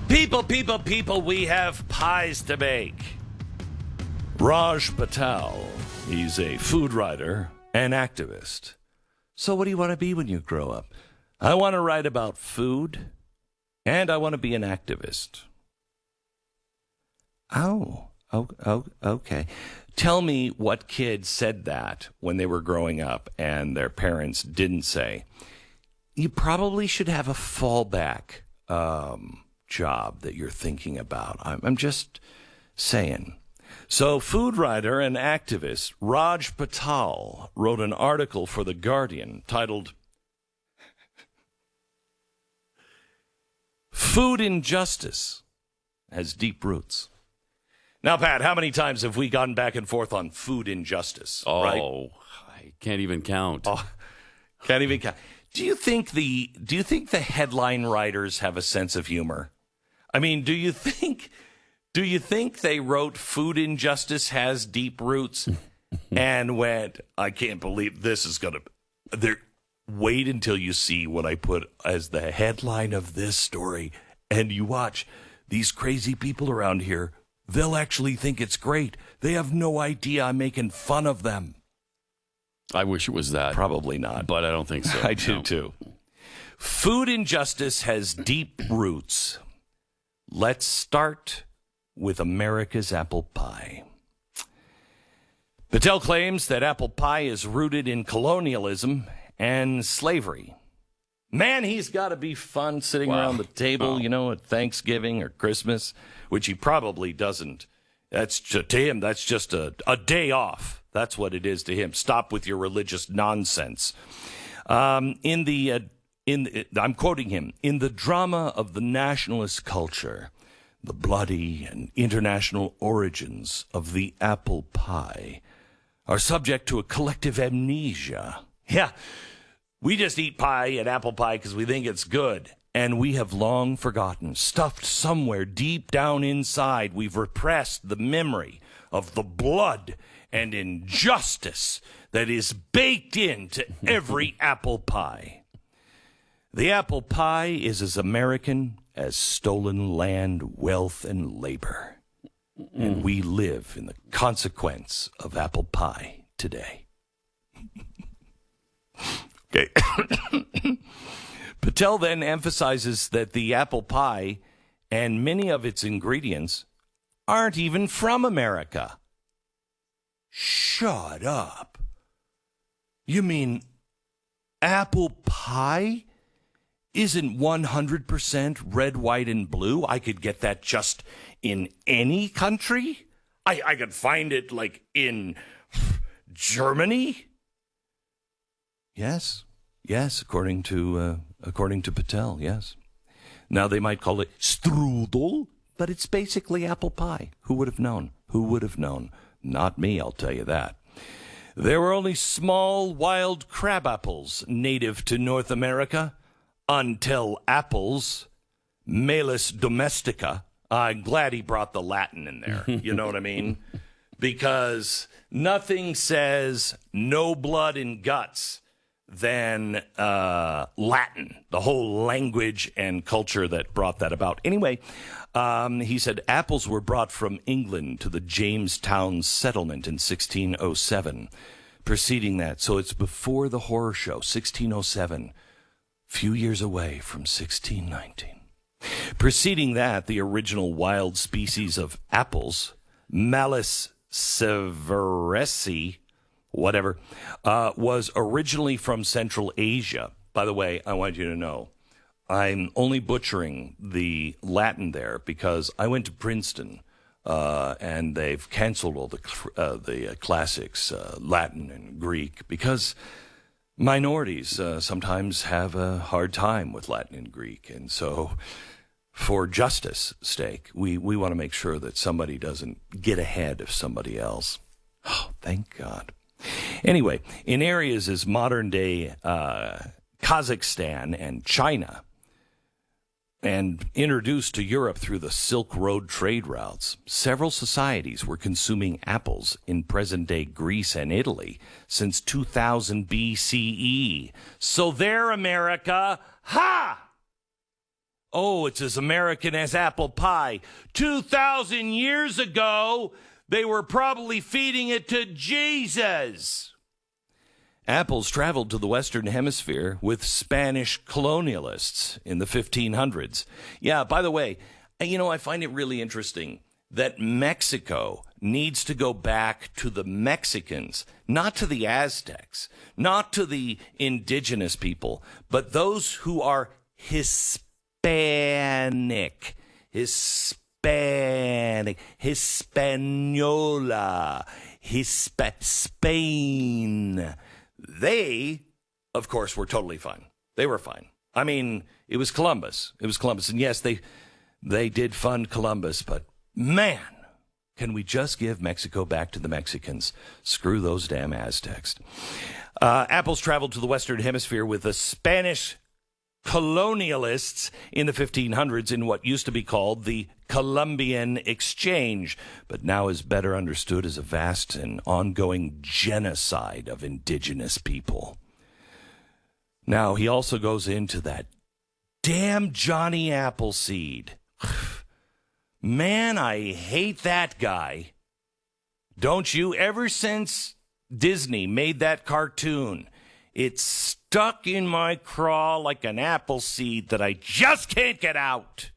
People, we have pies to bake. Raj Patel, he's a food writer and activist. So what do you want to be when you grow up? I want to write about food, and I want to be an activist. Oh, okay. Tell me what kid said that when they were growing up and their parents didn't say. You probably should have a fallback job that you're thinking about. I'm just saying. So food writer and activist Raj Patel wrote an article for The Guardian titled Food Injustice Has Deep Roots. Now, Pat, how many times have we gone back and forth on food injustice? Right? I can't even count. Can't even count. Do you think the headline writers have a sense of humor? I mean, do you think they wrote food injustice has deep roots and went, I can't believe this is going to... Wait until you see what I put as the headline of this story, and you watch these crazy people around here. They'll actually think it's great. They have no idea I'm making fun of them. I wish it was that. Probably not. But I don't think so. I do too. Food injustice has deep roots. Let's start with America's apple pie. Patel claims that apple pie is rooted in colonialism and slavery. Man, he's got to be fun sitting around the table, at Thanksgiving or Christmas, which he probably doesn't. To him, that's just a day off. That's what it is to him. Stop with your religious nonsense. I'm quoting him, in the drama of the nationalist culture, the bloody and international origins of the apple pie are subject to a collective amnesia. Yeah, we just eat pie and apple pie because we think it's good. And we have long forgotten, stuffed somewhere deep down inside, we've repressed the memory of the blood and injustice that is baked into every apple pie. The apple pie is as American as stolen land, wealth, and labor. And we live in the consequence of apple pie today. Okay. Patel then emphasizes that the apple pie and many of its ingredients aren't even from America. Shut up. You mean apple pie isn't 100% red, white, and blue? I could get that just in any country? I could find it like in Germany? Yes, according to Patel, yes. Now they might call it strudel, but it's basically apple pie. Who would have known? Not me, I'll tell you that. There were only small wild crab apples native to North America until apples, Malus domestica. I'm glad he brought the Latin in there. You know what I mean? Because nothing says no blood and guts than Latin, the whole language and culture that brought that about. Anyway, he said apples were brought from England to the Jamestown settlement in 1607. Preceding that, so it's before the horror show, 1607, few years away from 1619. Preceding that, the original wild species of apples, Malus severesi, whatever, was originally from Central Asia. By the way, I want you to know, I'm only butchering the Latin there because I went to Princeton, and they've canceled all the classics, Latin and Greek, because minorities sometimes have a hard time with Latin and Greek. And so for justice sake, we want to make sure that somebody doesn't get ahead of somebody else. Oh, thank God. Anyway, in areas as modern-day Kazakhstan and China, and introduced to Europe through the Silk Road trade routes, several societies were consuming apples in present-day Greece and Italy since 2000 BCE. So there, America, ha! Oh, it's as American as apple pie. 2,000 years ago, they were probably feeding it to Jesus. Apples traveled to the Western Hemisphere with Spanish colonialists in the 1500s. Yeah, by the way, I find it really interesting that Mexico needs to go back to the Mexicans, not to the Aztecs, not to the indigenous people, but those who are Hispanic, Hispaniola, Spain. They, of course, were totally fine. They were fine. I mean, it was Columbus. And yes, they did fund Columbus, but man, can we just give Mexico back to the Mexicans? Screw those damn Aztecs. Apples traveled to the Western Hemisphere with the Spanish colonialists in the 1500s in what used to be called the Columbian Exchange, but now is better understood as a vast and ongoing genocide of indigenous people. Now, he also goes into that damn Johnny Appleseed. Man, I hate that guy. Don't you? Ever since Disney made that cartoon, it's stuck in my craw like an apple seed that I just can't get out.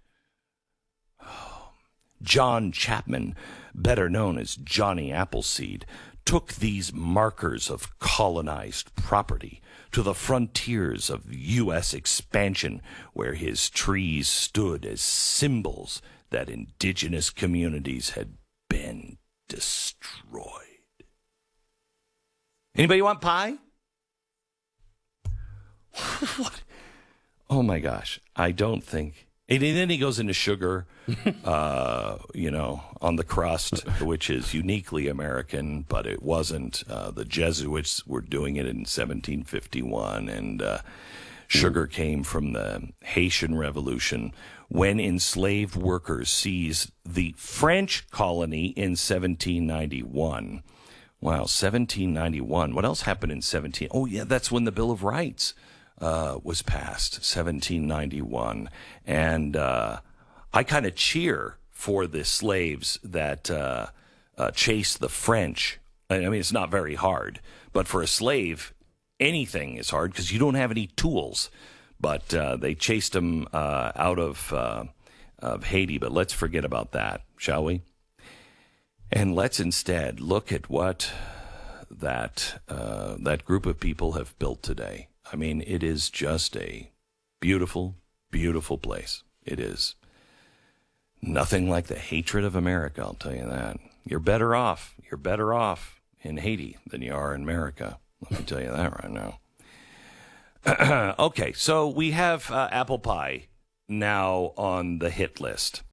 John Chapman, better known as Johnny Appleseed, took these markers of colonized property to the frontiers of U.S. expansion, where his trees stood as symbols that indigenous communities had been destroyed. Anybody want pie? What? Oh my gosh, I don't think. And then he goes into sugar, on the crust, which is uniquely American, but it wasn't. The Jesuits were doing it in 1751, and sugar came from the Haitian Revolution when enslaved workers seized the French colony in 1791. Wow, 1791. What else happened in 17? Oh, yeah, that's when the Bill of Rights was passed, 1791. And I kind of cheer for the slaves that chased the French. I mean, it's not very hard. But for a slave, anything is hard because you don't have any tools. But they chased them out of Haiti. But let's forget about that, shall we? And let's instead look at what that group of people have built today. I mean, it is just a beautiful, beautiful place. It is. Nothing like the hatred of America, I'll tell you that. You're better off in Haiti than you are in America. Let me tell you that right now. Okay, so we have apple pie now on the hit list.